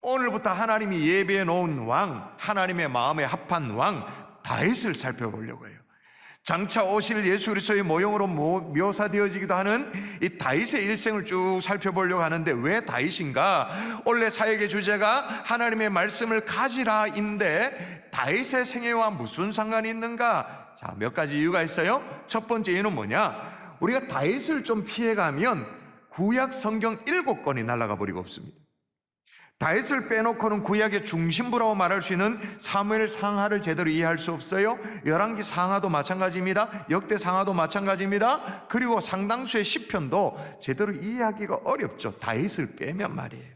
오늘부터 하나님이 예비해 놓은 왕, 하나님의 마음에 합한 왕 다윗을 살펴보려고 해요. 장차 오실 예수 그리스도의 모형으로 묘사되어지기도 하는 이 다윗의 일생을 쭉 살펴보려고 하는데, 왜 다윗인가? 원래 사역의 주제가 하나님의 말씀을 가지라인데 다윗의 생애와 무슨 상관이 있는가? 자, 몇 가지 이유가 있어요. 첫 번째 이유는 뭐냐? 우리가 다윗을 좀 피해가면 구약 성경 7권이 날아가 버리고 없습니다. 다윗을 빼놓고는 구약의 중심부라고 말할 수 있는 사무엘 상하를 제대로 이해할 수 없어요. 열왕기 상하도 마찬가지입니다. 역대 상하도 마찬가지입니다. 그리고 상당수의 시편도 제대로 이해하기가 어렵죠. 다윗을 빼면 말이에요.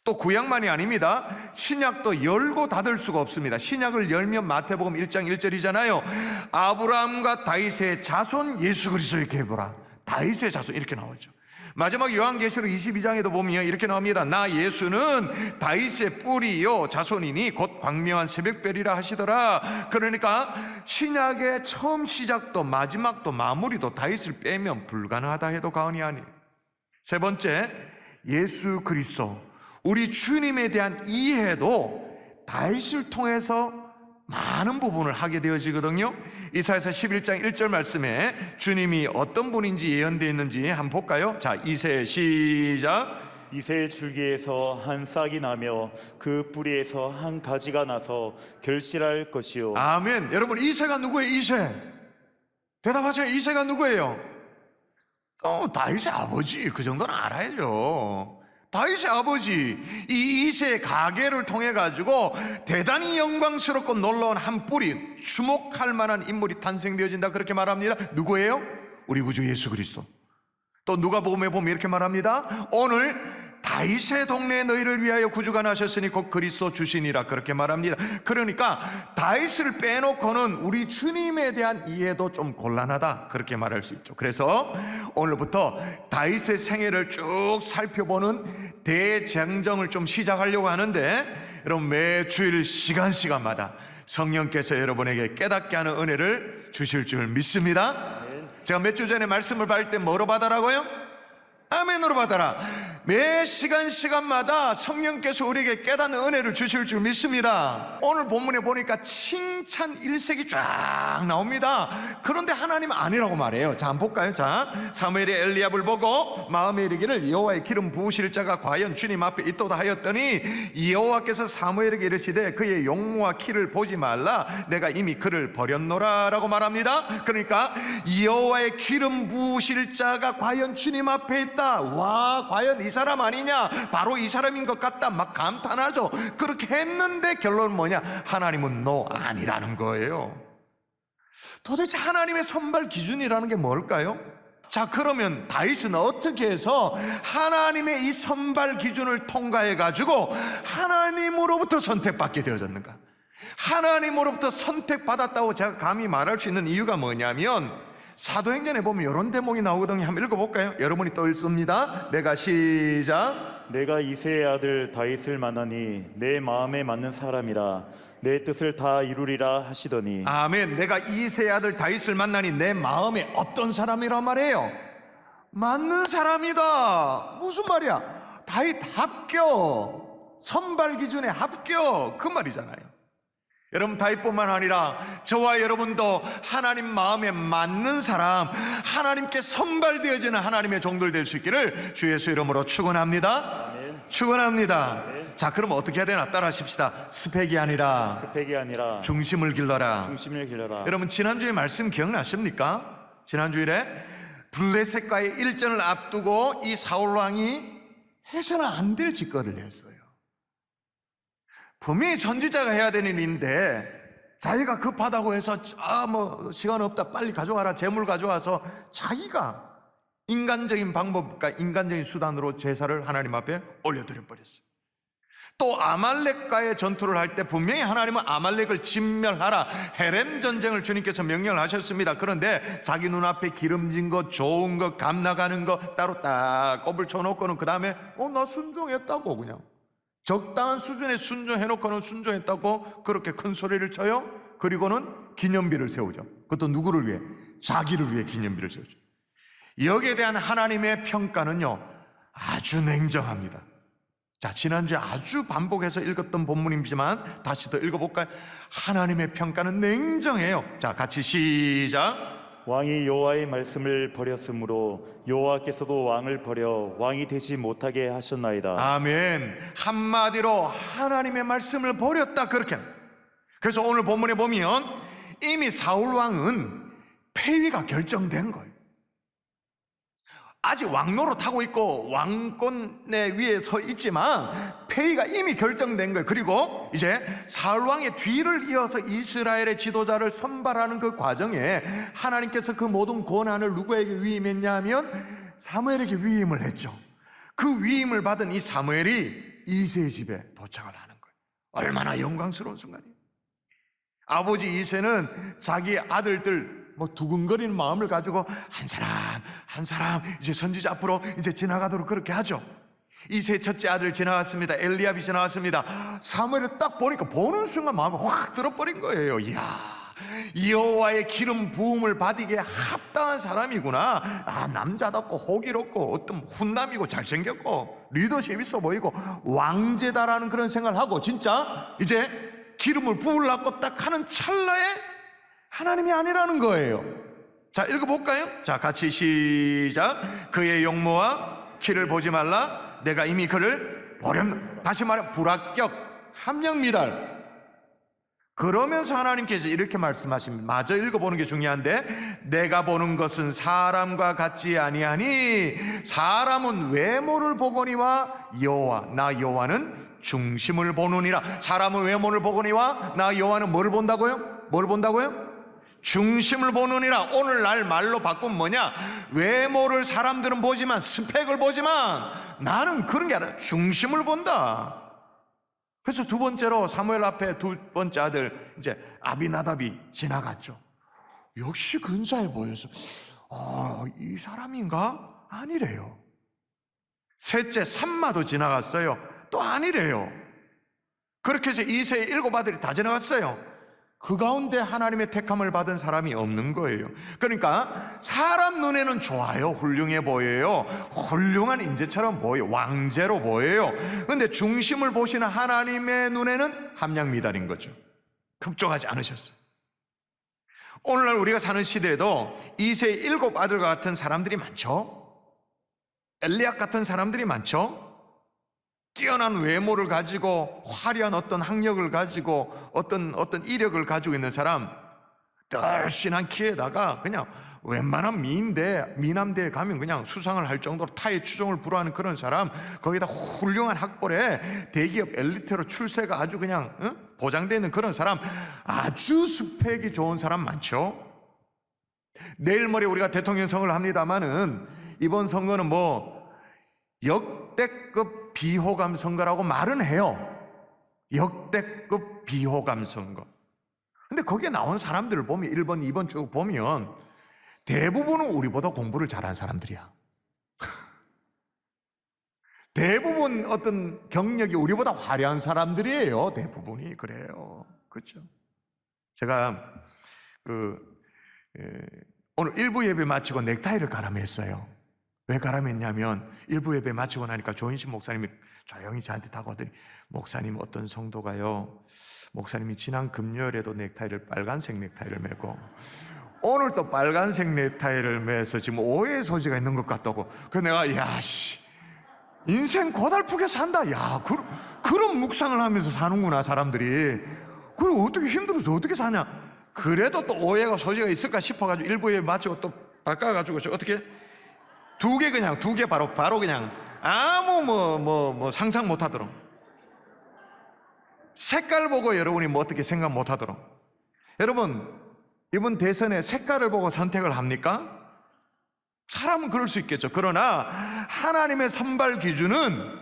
또 구약만이 아닙니다. 신약도 열고 닫을 수가 없습니다. 신약을 열면 마태복음 1장 1절이잖아요. 아브라함과 다윗의 자손 예수 그리스도의 계보라. 다윗의 자손 이렇게 나오죠. 마지막 요한계시록 22장에도 보면 이렇게 나옵니다. 나 예수는 다윗의 뿌리요 자손이니 곧 광명한 새벽별이라 하시더라. 그러니까 신약의 처음 시작도 마지막도 마무리도 다윗을 빼면 불가능하다 해도 과언이 아니에요. 세 번째, 예수 그리스도, 우리 주님에 대한 이해도 다윗을 통해서 많은 부분을 하게 되어지거든요. 이사야서 11장 1절 말씀에 주님이 어떤 분인지 예언되어 있는지 한번 볼까요? 자, 이새 시작. 이새의 줄기에서 한 싹이 나며 그 뿌리에서 한 가지가 나서 결실할 것이요. 아멘. 여러분, 이새가 누구예요? 이새. 대답하세요. 이새가 누구예요? 다윗의 아버지. 그 정도는 알아야죠. 다윗의 아버지, 이 이새의 가계를 통해 가지고 대단히 영광스럽고 놀라운 한 뿌리, 주목할 만한 인물이 탄생되어진다, 그렇게 말합니다. 누구예요? 우리 구주 예수 그리스도. 또 누가복음에 보면 이렇게 말합니다. 오늘 다윗의 동네에 너희를 위하여 구주가 나셨으니 곧 그리스도 주시니라, 그렇게 말합니다. 그러니까 다윗을 빼놓고는 우리 주님에 대한 이해도 좀 곤란하다, 그렇게 말할 수 있죠. 그래서 오늘부터 다윗의 생애를 쭉 살펴보는 대장정을 좀 시작하려고 하는데, 여러분 매 주일 시간마다 성령께서 여러분에게 깨닫게 하는 은혜를 주실 줄 믿습니다. 제가 몇 주 전에 말씀을 받을 때 뭐로 받아라고요? 아멘으로 받아라. 매 시간마다 성령께서 우리에게 깨닫는 은혜를 주실 줄 믿습니다. 오늘 본문에 보니까 칭찬 일색이 쫙 나옵니다. 그런데 하나님은 아니라고 말해요. 자, 한번 볼까요? 자, 사무엘이 엘리압을 보고 마음에 이르기를 여호와의 기름 부으실 자가 과연 주님 앞에 있도다 하였더니, 여호와께서 사무엘에게 이르시되 그의 용모와 키를 보지 말라, 내가 이미 그를 버렸노라 라고 말합니다. 그러니까 여호와의 기름 부으실 자가 과연 주님 앞에 있다. 와, 과연 이 사람 아니냐, 바로 이 사람인 것 같다, 막 감탄하죠. 그렇게 했는데 결론은 뭐냐? 하나님은 너 아니라는 거예요. 도대체 하나님의 선발 기준이라는 게 뭘까요? 자, 그러면 다윗은 어떻게 해서 하나님의 이 선발 기준을 통과해 가지고 하나님으로부터 선택받게 되어졌는가? 하나님으로부터 선택받았다고 제가 감히 말할 수 있는 이유가 뭐냐면, 사도행전에 보면 이런 대목이 나오거든요. 한번 읽어볼까요? 여러분이 또 읽습니다. 내가 시작. 내가 이새의 아들 다윗을 만나니 내 마음에 맞는 사람이라 내 뜻을 다 이루리라 하시더니. 아멘. 내가 이새의 아들 다윗을 만나니 내 마음에 어떤 사람이란 말이에요? 맞는 사람이다. 무슨 말이야? 다윗 합격, 선발 기준에 합격, 그 말이잖아요. 여러분, 다윗뿐만 아니라 저와 여러분도 하나님 마음에 맞는 사람, 하나님께 선발되어지는 하나님의 종들 될 수 있기를 주 예수 이름으로 축원합니다. 아멘. 축원합니다. 아멘. 자, 그럼 어떻게 해야 되나? 따라 하십시다. 스펙이 아니라 중심을 길러라. 여러분, 지난주에 말씀 기억나십니까? 지난주일에 블레셋과의 일전을 앞두고 이 사울왕이 해서는 안 될 짓거리를 했어요. 분명히 선지자가 해야 되는 일인데 자기가 급하다고 해서 시간 없다, 빨리 가져와라, 재물 가져와서 자기가 인간적인 방법과 인간적인 수단으로 제사를 하나님 앞에 올려드려 버렸어요. 또 아말렉과의 전투를 할 때 분명히 하나님은 아말렉을 진멸하라, 헤렘 전쟁을 주님께서 명령을 하셨습니다. 그런데 자기 눈앞에 기름진 것, 좋은 것, 감 나가는 것 따로 딱 꼽을 쳐놓고는 그 다음에 나 순종했다고, 그냥 적당한 수준에 순종해놓고는 순종했다고 그렇게 큰 소리를 쳐요. 그리고는 기념비를 세우죠. 그것도 누구를 위해? 자기를 위해 기념비를 세우죠. 여기에 대한 하나님의 평가는요, 아주 냉정합니다. 자, 지난주에 아주 반복해서 읽었던 본문이지만 다시 더 읽어볼까요? 하나님의 평가는 냉정해요. 자, 같이 시작. 왕이 여호와의 말씀을 버렸으므로 여호와께서도 왕을 버려 왕이 되지 못하게 하셨나이다. 아멘. 한마디로 하나님의 말씀을 버렸다, 그렇게. 그래서 오늘 본문에 보면 이미 사울 왕은 폐위가 결정된 거예요. 아직 왕노릇하고 있고 왕권의 위에 서 있지만 폐위가 이미 결정된 거예요. 그리고 이제 사울 왕의 뒤를 이어서 이스라엘의 지도자를 선발하는 그 과정에 하나님께서 그 모든 권한을 누구에게 위임했냐 하면 사무엘에게 위임을 했죠. 그 위임을 받은 이 사무엘이 이새의 집에 도착을 하는 거예요. 얼마나 영광스러운 순간이에요. 아버지 이새는 자기 아들들 두근거리는 마음을 가지고 한 사람 이제 선지자 앞으로 이제 지나가도록 그렇게 하죠. 이새 첫째 아들 지나갔습니다. 엘리압이 지나갔습니다. 사무엘을 딱 보니까 보는 순간 마음이 확 들어버린 거예요. 이야, 여호와의 기름 부음을 받기에 합당한 사람이구나. 아, 남자답고 호기롭고 어떤 훈남이고 잘생겼고 리더십 있어 보이고 왕제다라는 그런 생각을 하고 진짜 이제 기름을 부으려고 딱 하는 찰나에 하나님이 아니라는 거예요. 자, 읽어볼까요? 자, 같이 시작. 그의 용모와 키를 보지 말라. 내가 이미 그를 버렸다. 다시 말해 불합격, 함량 미달. 그러면서 하나님께서 이렇게 말씀하십니다. 마저 읽어보는 게 중요한데, 내가 보는 것은 사람과 같지 아니하니 사람은 외모를 보거니와 여호와 나 여호와는 중심을 보느니라. 사람은 외모를 보거니와 나 여호와는 뭘 본다고요? 뭘 본다고요? 중심을 보느니라. 오늘날 말로 바꾸면 뭐냐? 외모를 사람들은 보지만, 스펙을 보지만 나는 그런 게 아니라 중심을 본다. 그래서 두 번째로 사무엘 앞에 두 번째 아들 이제 아비나답이 지나갔죠. 역시 근사해 보여서 이 사람인가? 아니래요. 셋째 삼마도 지나갔어요. 또 아니래요. 그렇게 해서 이새의 일곱 아들이 다 지나갔어요. 그 가운데 하나님의 택함을 받은 사람이 없는 거예요. 그러니까 사람 눈에는 좋아요, 훌륭해 보여요, 훌륭한 인재처럼 보여요, 왕제로 보여요. 그런데 중심을 보시는 하나님의 눈에는 함량미달인 거죠. 급족하지 않으셨어요. 오늘날 우리가 사는 시대에도 이새의 일곱 아들과 같은 사람들이 많죠. 엘리압 같은 사람들이 많죠. 뛰어난 외모를 가지고 화려한 어떤 학력을 가지고 어떤 이력을 가지고 있는 사람, 늘씬한 키에다가 그냥 웬만한 미남대에 가면 그냥 수상을 할 정도로 타의 추종을 불허하는 그런 사람, 거기다 훌륭한 학벌에 대기업 엘리트로 출세가 아주 그냥 보장되어 있는 그런 사람, 아주 스펙이 좋은 사람 많죠. 내일 모레 우리가 대통령 선거를 합니다마는 이번 선거는 역대급 비호감 선거라고 말은 해요. 역대급 비호감 선거. 근데 거기에 나온 사람들을 보면 1번, 2번 쭉 보면 대부분은 우리보다 공부를 잘한 사람들이야. 대부분 어떤 경력이 우리보다 화려한 사람들이에요. 대부분이 그래요. 그렇죠? 제가 오늘 일부 예배 마치고 넥타이를 가람했어요. 왜 가람했냐면 일부 예배 마치고 나니까 조인신 목사님이 조용히 저한테 다가오더니, 목사님 어떤 성도가요, 목사님이 지난 금요일에도 빨간색 넥타이를 메고 오늘 또 빨간색 넥타이를 매서 지금 오해의 소지가 있는 것 같다고. 그래서 내가 인생 고달프게 산다. 그런 묵상을 하면서 사는구나 사람들이. 그리고 어떻게 힘들어서 어떻게 사냐. 그래도 또 오해가 소지가 있을까 싶어가지고 일부 예배 마치고 또 바꿔가지고 어떻게 두 개 바로 그냥 아무 상상 못 하도록, 색깔 보고 여러분이 어떻게 생각 못 하도록. 여러분, 이번 대선에 색깔을 보고 선택을 합니까? 사람은 그럴 수 있겠죠. 그러나 하나님의 선발 기준은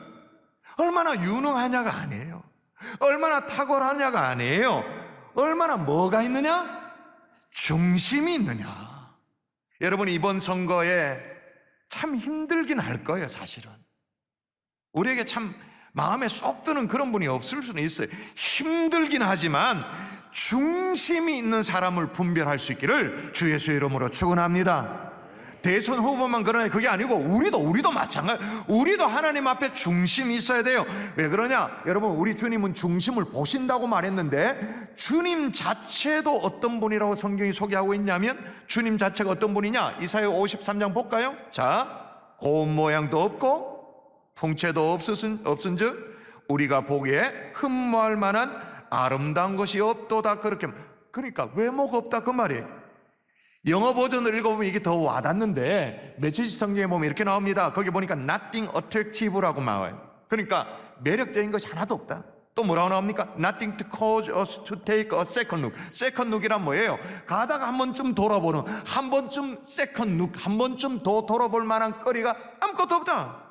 얼마나 유능하냐가 아니에요. 얼마나 탁월하냐가 아니에요. 얼마나 뭐가 있느냐? 중심이 있느냐. 여러분, 이번 선거에 참 힘들긴 할 거예요. 사실은 우리에게 참 마음에 쏙 드는 그런 분이 없을 수는 있어요. 힘들긴 하지만 중심이 있는 사람을 분별할 수 있기를 주 예수의 이름으로 축원합니다. 대선 후보만 그러냐, 그게 아니고 우리도 마찬가지. 우리도 하나님 앞에 중심이 있어야 돼요. 왜 그러냐? 여러분, 우리 주님은 중심을 보신다고 말했는데 주님 자체도 어떤 분이라고 성경이 소개하고 있냐면, 주님 자체가 어떤 분이냐? 이사야 53장 볼까요? 자, 고운 모양도 없고 풍채도 없은즉 우리가 보기에 흠모할 만한 아름다운 것이 없도다. 그렇게, 그러니까 외모가 없다 그 말이에요. 영어 버전을 읽어보면 이게 더 와닿는데, 메시지 성경에 보면 이렇게 나옵니다. 거기 보니까 nothing attractive라고 나와요. 그러니까 매력적인 것이 하나도 없다. 또 뭐라고 나옵니까? Nothing to cause us to take a second look. second look이란 뭐예요? 가다가 한 번쯤 돌아보는, 한 번쯤 second look, 한 번쯤 더 돌아볼 만한 거리가 아무것도 없다.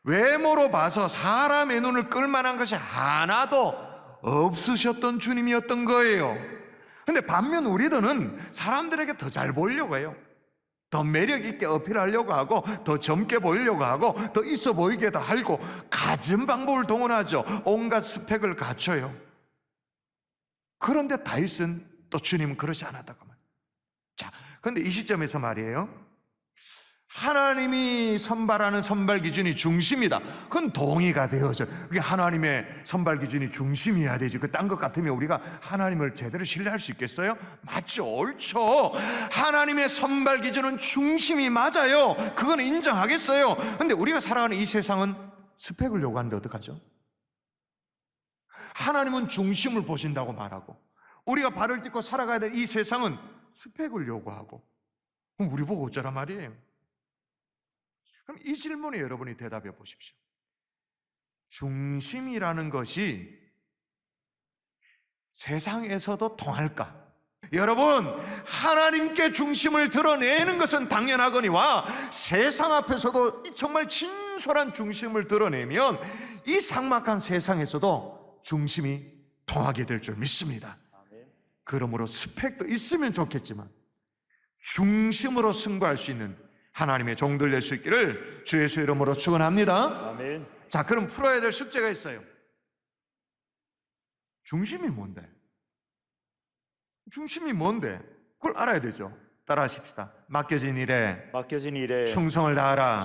외모로 봐서 사람의 눈을 끌 만한 것이 하나도 없으셨던 주님이었던 거예요. 근데 반면 우리들은 사람들에게 더 잘 보이려고 해요. 더 매력 있게 어필하려고 하고, 더 젊게 보이려고 하고, 더 있어 보이게도 하고, 갖은 방법을 동원하죠. 온갖 스펙을 갖춰요. 그런데 다윗은, 또 주님은 그러지 않았다고 말이에요. 자, 그런데 이 시점에서 말이에요, 하나님이 선발하는 선발 기준이 중심이다. 그건 동의가 되어져. 그게 하나님의 선발 기준이 중심이어야 되지. 그 딴 것 같으면 우리가 하나님을 제대로 신뢰할 수 있겠어요? 맞죠, 옳죠. 하나님의 선발 기준은 중심이 맞아요. 그건 인정하겠어요. 근데 우리가 살아가는 이 세상은 스펙을 요구하는데 어떡하죠? 하나님은 중심을 보신다고 말하고, 우리가 발을 딛고 살아가야 될 이 세상은 스펙을 요구하고, 그럼 우리 보고 어쩌란 말이에요? 그럼 이 질문에 여러분이 대답해 보십시오. 중심이라는 것이 세상에서도 통할까? 여러분, 하나님께 중심을 드러내는 것은 당연하거니와 세상 앞에서도 정말 진솔한 중심을 드러내면 이 삭막한 세상에서도 중심이 통하게 될 줄 믿습니다. 그러므로 스펙도 있으면 좋겠지만 중심으로 승부할 수 있는 하나님의 종들 될 수 있기를 주 예수 이름으로 축원합니다. 아멘. 자, 그럼 풀어야 될 숙제가 있어요. 중심이 뭔데? 중심이 뭔데? 그걸 알아야 되죠. 따라하십시다. 맡겨진 일에 충성을 다하라.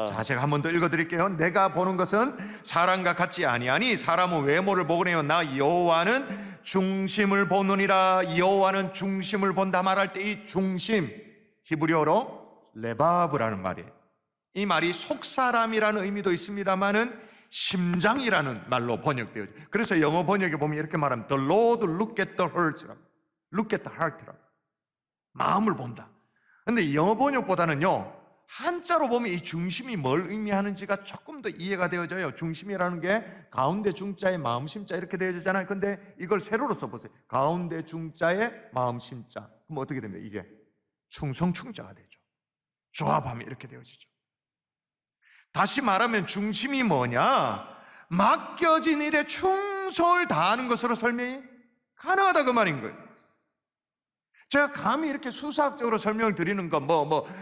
자, 제가 한 번 더 읽어드릴게요. 내가 보는 것은 사람과 같지 아니하니 사람은 외모를 보거니와 나 여호와는 중심을 보느니라. 여호와는 중심을 본다 말할 때 이 중심, 히브리어로 레바브라는 말이에요. 이 말이 속사람이라는 의미도 있습니다만은 심장이라는 말로 번역되어요. 그래서 영어 번역에 보면 이렇게 말하면 The Lord look at the heart라고, look at the heart라고, 마음을 본다. 근데 영어 번역보다는요, 한자로 보면 이 중심이 뭘 의미하는지가 조금 더 이해가 되어져요. 중심이라는 게 가운데 중자에 마음 심자 이렇게 되어지잖아요. 근데 이걸 세로로 써보세요. 가운데 중자에 마음 심자. 그럼 어떻게 됩니까? 이게 충성 충자가 되죠. 조합하면 이렇게 되어지죠. 다시 말하면 중심이 뭐냐? 맡겨진 일에 충성을 다하는 것으로 설명이 가능하다 그 말인 거예요. 제가 감히 이렇게 수사학적으로 설명을 드리는 건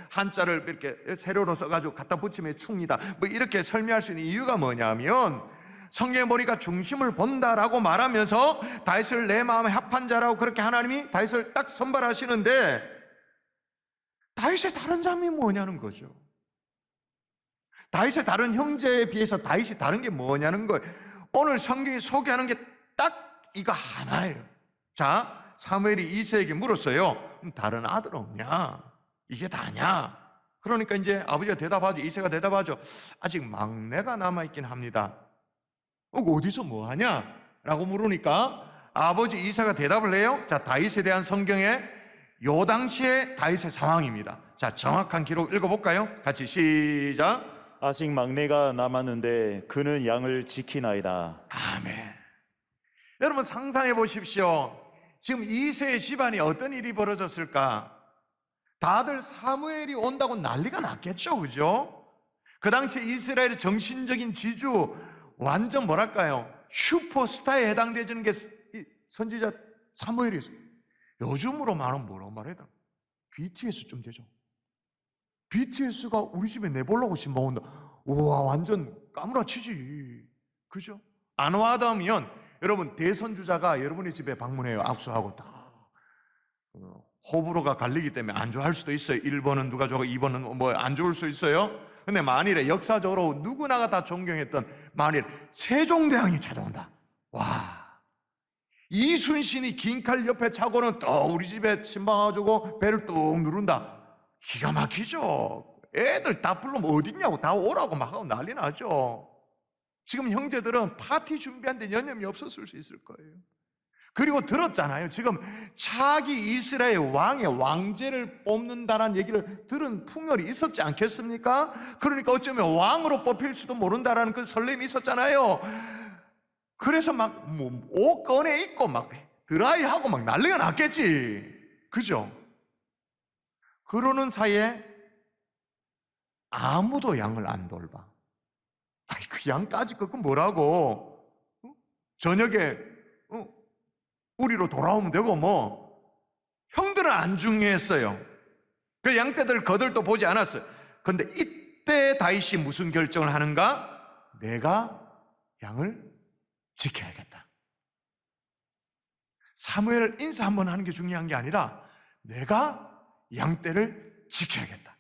한자를 이렇게 세로로 써가지고 갖다 붙이면 충이다 이렇게 설명할 수 있는 이유가 뭐냐면, 성경에 보니까 중심을 본다라고 말하면서 다윗을 내 마음에 합한 자라고 그렇게 하나님이 다윗을 딱 선발하시는데, 다윗의 다른 점이 뭐냐는 거죠. 다윗의 다른 형제에 비해서 다윗이 다른 게 뭐냐는 거예요. 오늘 성경이 소개하는 게 딱 이거 하나예요. 자, 사무엘이 이새에게 물었어요. 다른 아들 없냐? 이게 다냐? 그러니까 이제 아버지가 대답하죠. 이새가 대답하죠. 아직 막내가 남아있긴 합니다. 어디서 뭐 하냐? 라고 물으니까 아버지 이새가 대답을 해요. 자, 다윗에 대한 성경의 요 당시의 다윗의 상황입니다. 자, 정확한 기록 읽어볼까요? 같이 시작. 아직 막내가 남았는데 그는 양을 지키나이다. 아멘. 여러분 상상해 보십시오. 지금 이새의 집안이 어떤 일이 벌어졌을까? 다들 사무엘이 온다고 난리가 났겠죠, 그죠? 그 당시 이스라엘의 정신적인 지주, 완전 뭐랄까요, 슈퍼스타에 해당되는 게 선지자 사무엘이었어요. 요즘으로 말하면 뭐라고 말해야 되나? BTS쯤 되죠. BTS가 우리 집에 내보려고 신방 온다. 우와, 완전 까무라치지. 그죠? 안 와닿으면 여러분 대선주자가 여러분의 집에 방문해요. 악수하고 다 호불호가 갈리기 때문에 안 좋아할 수도 있어요. 1번은 누가 좋아하고 2번은 뭐 안 좋을 수 있어요. 근데 만일에 역사적으로 누구나가 다 존경했던 만일 세종대왕이 찾아온다. 와, 이순신이 긴 칼 옆에 차고는 또 우리 집에 신방 와가지고 배를 뚝 누른다. 기가 막히죠. 애들 다 불러면 어딨냐고 다 오라고 막 하고 난리 나죠. 지금 형제들은 파티 준비하는데 여념이 없었을 수 있을 거예요. 그리고 들었잖아요. 지금 차기 이스라엘 왕의 왕제를 뽑는다라는 얘기를 들은 풍열이 있었지 않겠습니까? 그러니까 어쩌면 왕으로 뽑힐 수도 모른다라는 그 설렘이 있었잖아요. 그래서 막 옷 꺼내 입고 막 드라이하고 막 난리가 났겠지. 그죠? 그러는 사이에 아무도 양을 안 돌봐. 아니, 그 양까지 그 뭐라고? 저녁에 우리로 돌아오면 되고 뭐. 형들은 안 중요했어요. 그 양떼들 거들도 보지 않았어요. 그런데 이때 다윗이 무슨 결정을 하는가? 내가 양을 지켜야겠다. 사무엘 인사 한번 하는 게 중요한 게 아니라 내가 양떼를 지켜야겠다.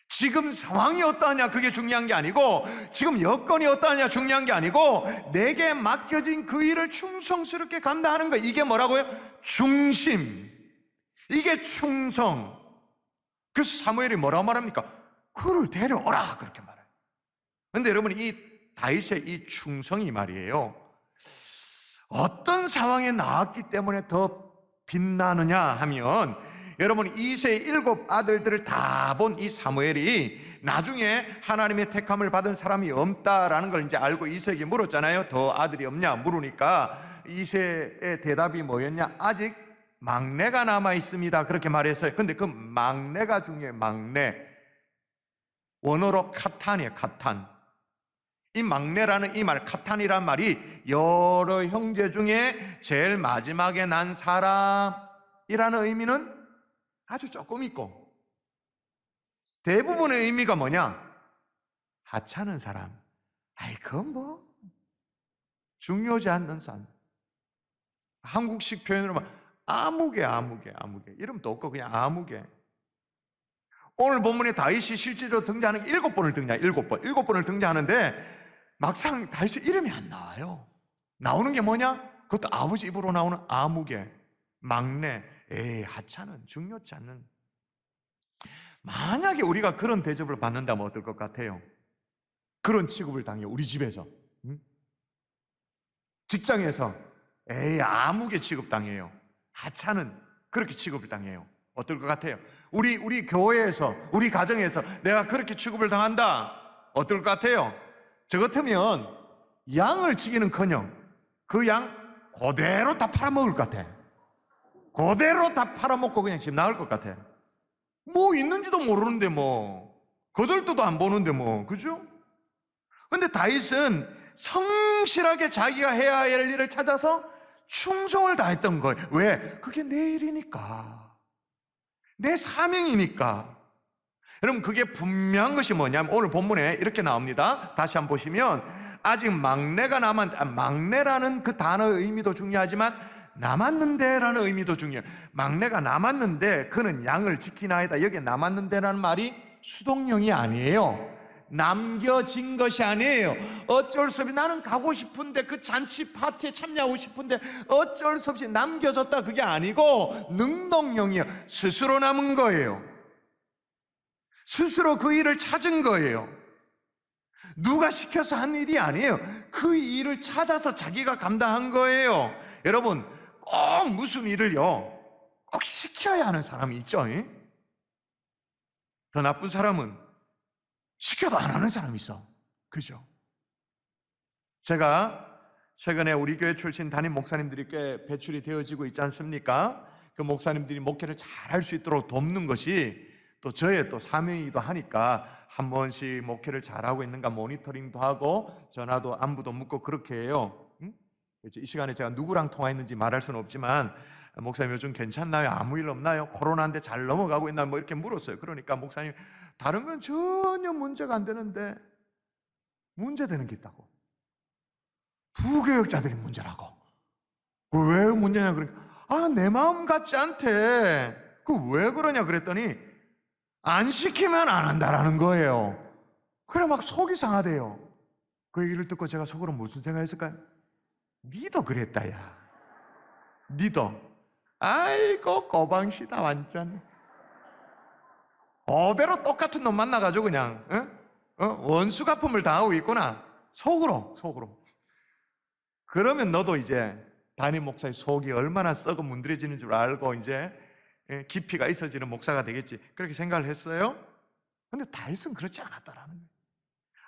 지금 상황이 어떠하냐 그게 중요한 게 아니고, 지금 여건이 어떠하냐 중요한 게 아니고, 내게 맡겨진 그 일을 충성스럽게 간다 하는 거. 이게 뭐라고요? 중심. 이게 충성. 그래서 사무엘이 뭐라고 말합니까? 그를 데려오라 그렇게 말해요. 그런데 여러분, 이 다윗의 이 충성이 말이에요, 어떤 상황에 나왔기 때문에 더 빛나느냐 하면, 여러분 이새의 7 아들들을 다 본 이 사무엘이 나중에 하나님의 택함을 받은 사람이 없다라는 걸 이제 알고 이새에게 물었잖아요. 더 아들이 없냐 물으니까 이새의 대답이 뭐였냐? 아직 막내가 남아 있습니다 그렇게 말했어요. 근데 그 막내가 중요해요. 막내, 원어로 카탄이에요. 카탄. 이 막내라는 이 말, 카탄이란 말이 여러 형제 중에 제일 마지막에 난 사람이라는 의미는 아주 조금 있고, 대부분의 의미가 뭐냐? 하찮은 사람. 아이, 그건 뭐 중요하지 않는 사람. 한국식 표현으로 막 아무개 이름도 없고 그냥 아무개. 오늘 본문에 다윗이 실제로 등장하는 게 7번을 등장해요. 7번을 등장하는데 막상 다윗의 이름이 안 나와요. 나오는 게 뭐냐? 그것도 아버지 입으로 나오는 아무개, 막내. 에이, 하찮은, 중요치 않는. 만약에 우리가 그런 대접을 받는다면 어떨 것 같아요? 그런 취급을 당해요. 우리 집에서, 직장에서 에이, 아무개 취급당해요. 하찮은, 그렇게 취급을 당해요. 어떨 것 같아요? 우리 교회에서, 우리 가정에서 내가 그렇게 취급을 당한다. 어떨 것 같아요? 저 같으면 양을 지키는커녕 그 양 그대로 다 팔아먹을 것 같아. 그대로 다 팔아먹고 그냥 집 나갈 것 같아. 뭐 있는지도 모르는데 뭐, 거들떠도 안 보는데 뭐, 그죠? 근데 다윗은 성실하게 자기가 해야 할 일을 찾아서 충성을 다했던 거예요. 왜? 그게 내 일이니까, 내 사명이니까. 여러분, 그게 분명한 것이 뭐냐면 오늘 본문에 이렇게 나옵니다. 다시 한번 보시면, 아직 막내가 막내라는 그 단어의 의미도 중요하지만 남았는데 라는 의미도 중요해요. 막내가 남았는데 그는 양을 지키나이다. 여기에 남았는데라는 말이 수동형이 아니에요. 남겨진 것이 아니에요. 어쩔 수 없이 나는 가고 싶은데, 그 잔치 파티에 참여하고 싶은데 어쩔 수 없이 남겨졌다, 그게 아니고 능동형이에요. 스스로 남은 거예요. 스스로 그 일을 찾은 거예요. 누가 시켜서 한 일이 아니에요. 그 일을 찾아서 자기가 감당한 거예요. 여러분, 꼭 무슨 일을요, 꼭 시켜야 하는 사람이 있죠. 더 나쁜 사람은 시켜도 안 하는 사람이 있어. 그죠? 제가 최근에 우리 교회 출신 담임 목사님들이 꽤 배출이 되어지고 있지 않습니까? 그 목사님들이 목회를 잘 할 수 있도록 돕는 것이 또 저의 또 사명이기도 하니까 한 번씩 목회를 잘하고 있는가 모니터링도 하고 전화도 안부도 묻고 그렇게 해요. 이 시간에 제가 누구랑 통화했는지 말할 수는 없지만, 목사님 요즘 괜찮나요? 아무 일 없나요? 코로나인데 잘 넘어가고 있나요? 뭐 이렇게 물었어요. 그러니까 목사님, 다른 건 전혀 문제가 안 되는데 문제되는 게 있다고. 부교역자들이 문제라고. 왜 문제냐 그러니까, 내 마음 같지 않대. 그 왜 그러냐 그랬더니 안 시키면 안 한다라는 거예요. 그래 막 속이 상하대요. 그 얘기를 듣고 제가 속으로 무슨 생각했을까요? 니도 그랬다 야. 니도. 아이고 고방시다 완전. 그대로 똑같은 놈 만나가지고 그냥 원수 갚음을 당하고 있구나. 속으로. 그러면 너도 이제 담임 목사의 속이 얼마나 썩어 문드러지는 줄 알고 이제 깊이가 있어지는 목사가 되겠지. 그렇게 생각을 했어요. 근데 다윗은 그렇지 않았다라는 거예요.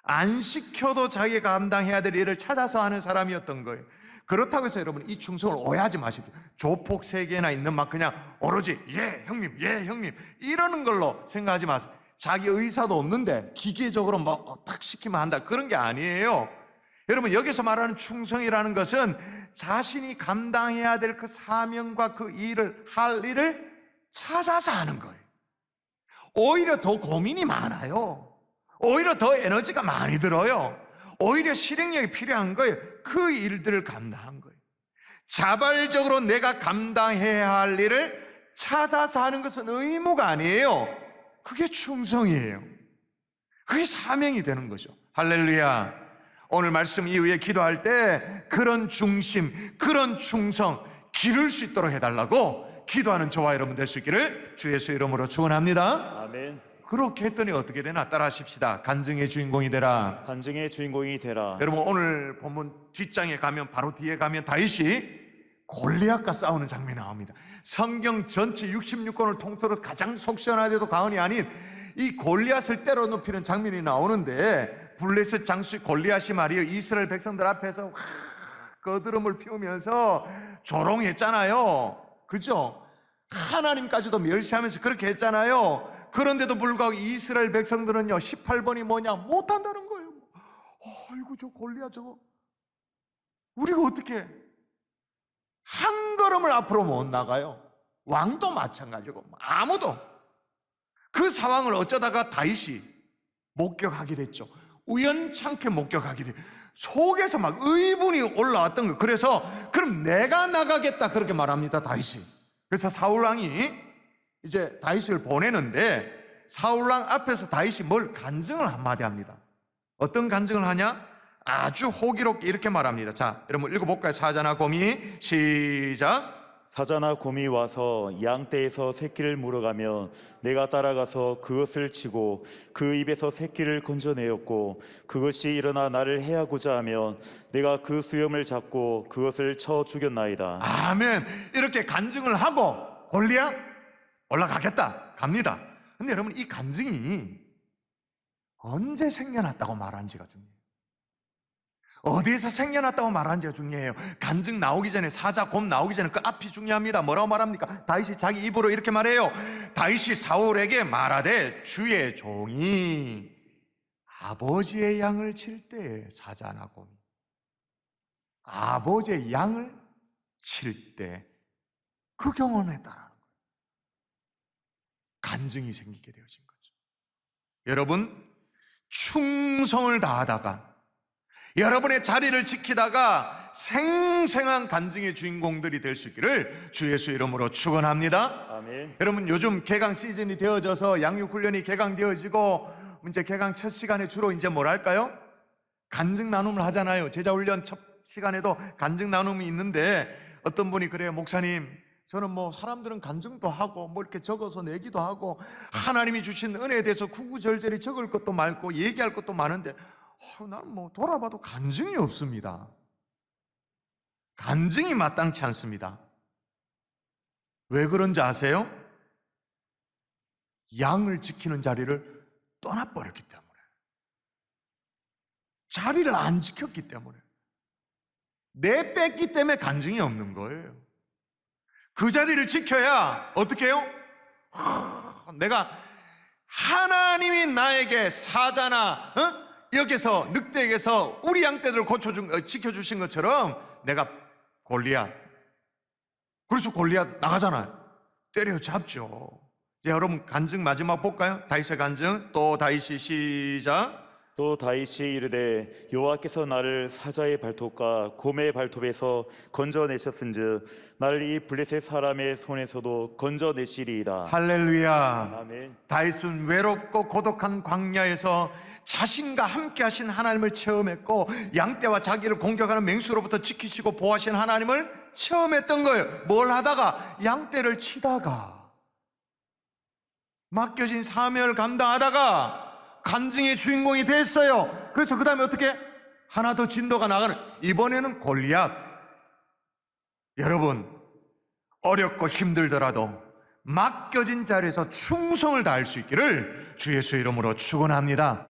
안 시켜도 자기가 감당해야 될 일을 찾아서 하는 사람이었던 거예요. 그렇다고 해서 여러분 이 충성을 오해하지 마십시오. 조폭 3개나 있는 막 그냥 오로지 예 형님 이러는 걸로 생각하지 마세요. 자기 의사도 없는데 기계적으로 뭐 딱 시키면 한다 그런 게 아니에요. 여러분 여기서 말하는 충성이라는 것은 자신이 감당해야 될 그 사명과 그 일을 할 일을 찾아서 하는 거예요. 오히려 더 고민이 많아요. 오히려 더 에너지가 많이 들어요. 오히려 실행력이 필요한 거예요. 그 일들을 감당한 거예요. 자발적으로 내가 감당해야 할 일을 찾아서 하는 것은 의무가 아니에요. 그게 충성이에요. 그게 사명이 되는 거죠. 할렐루야. 오늘 말씀 이후에 기도할 때 그런 중심, 그런 충성 기를 수 있도록 해달라고 기도하는 저와 여러분 될 수 있기를 주 예수 이름으로 축원합니다. 아멘. 그렇게 했더니 어떻게 되나 따라 하십시다. 간증의 주인공이 되라. 간증의 주인공이 되라. 여러분 오늘 본문 뒷장에 가면 바로 뒤에 가면 다윗이 골리앗과 싸우는 장면이 나옵니다. 성경 전체 66권을 통틀어 가장 속 시원하게도 과언이 아닌 이 골리앗을 때려 눕히는 장면이 나오는데 블레셋 장수 골리앗이 말이에요. 이스라엘 백성들 앞에서 거드름을 피우면서 조롱했잖아요. 그죠? 하나님까지도 멸시하면서 그렇게 했잖아요. 그런데도 불구하고 이스라엘 백성들은요 18번이 뭐냐 못한다는 거예요. 아이고 저 골리앗 저거 우리가 어떻게 한 걸음을 앞으로 못 나가요. 왕도 마찬가지고 아무도. 그 상황을 어쩌다가 다윗이 목격하게 됐죠. 우연찮게 목격하게 됐죠. 속에서 막 의분이 올라왔던 거예요. 그래서 그럼 내가 나가겠다 그렇게 말합니다 다윗이. 그래서 사울왕이 이제 다윗을 보내는데 사울왕 앞에서 다윗이 뭘 간증을 한마디 합니다. 어떤 간증을 하냐? 아주 호기롭게 이렇게 말합니다. 자, 여러분 읽어볼까요? 사자나 곰이 시작. 사자나 곰이 와서 양떼에서 새끼를 물어가며 내가 따라가서 그것을 치고 그 입에서 새끼를 건져내었고 그것이 일어나 나를 해하고자 하면 내가 그 수염을 잡고 그것을 쳐 죽였나이다. 아멘. 이렇게 간증을 하고 골리앗 올라가겠다 갑니다. 근데 여러분 이 간증이 언제 생겨났다고 말한지가 중요해요. 어디에서 생겨났다고 말한지가 중요해요. 간증 나오기 전에 사자 곰 나오기 전에 그 앞이 중요합니다. 뭐라고 말합니까? 다윗이 자기 입으로 이렇게 말해요. 다윗이 사울에게 말하되 주의 종이 아버지의 양을 칠 때에 사자나 곰이 아버지의 양을 칠 때 그 경험했다라는 거예요. 간증이 생기게 되어진 거죠. 여러분 충성을 다하다가 여러분의 자리를 지키다가 생생한 간증의 주인공들이 될 수 있기를 주 예수 이름으로 축원합니다. 아멘. 여러분 요즘 개강 시즌이 되어져서 양육 훈련이 개강되어지고 이제 개강 첫 시간에 주로 이제 뭐랄까요? 간증 나눔을 하잖아요. 제자 훈련 첫 시간에도 간증 나눔이 있는데 어떤 분이 그래요. 목사님, 저는 뭐 사람들은 간증도 하고 뭐 이렇게 적어서 내기도 하고 하나님이 주신 은혜에 대해서 구구절절히 적을 것도 많고 얘기할 것도 많은데 나는 뭐 돌아봐도 간증이 없습니다. 간증이 마땅치 않습니다. 왜 그런지 아세요? 양을 지키는 자리를 떠나버렸기 때문에, 자리를 안 지켰기 때문에, 내 뺐기 때문에 간증이 없는 거예요. 그 자리를 지켜야 어떻게 해요? 내가 하나님이 나에게 사자나 여기서 늑대에게서 우리 양떼들을 지켜주신 것처럼 내가 골리앗, 그래서 골리앗 나가잖아요. 때려잡죠. 이제 여러분 간증 마지막 볼까요? 다윗의 간증 또 다윗이 시작. 또 다윗이 이르되 여호와께서 나를 사자의 발톱과 곰의 발톱에서 건져내셨은즉 나를 이 블레셋 사람의 손에서도 건져내시리이다. 할렐루야. 아멘. 다윗은 외롭고 고독한 광야에서 자신과 함께 하신 하나님을 체험했고, 양떼와 자기를 공격하는 맹수로부터 지키시고 보호하신 하나님을 체험했던 거예요. 뭘 하다가? 양떼를 치다가, 맡겨진 사명을 감당하다가 간증의 주인공이 됐어요. 그래서 그 다음에 어떻게? 하나 더 진도가 나가는, 이번에는 골리앗. 여러분, 어렵고 힘들더라도 맡겨진 자리에서 충성을 다할 수 있기를 주 예수의 이름으로 축원합니다.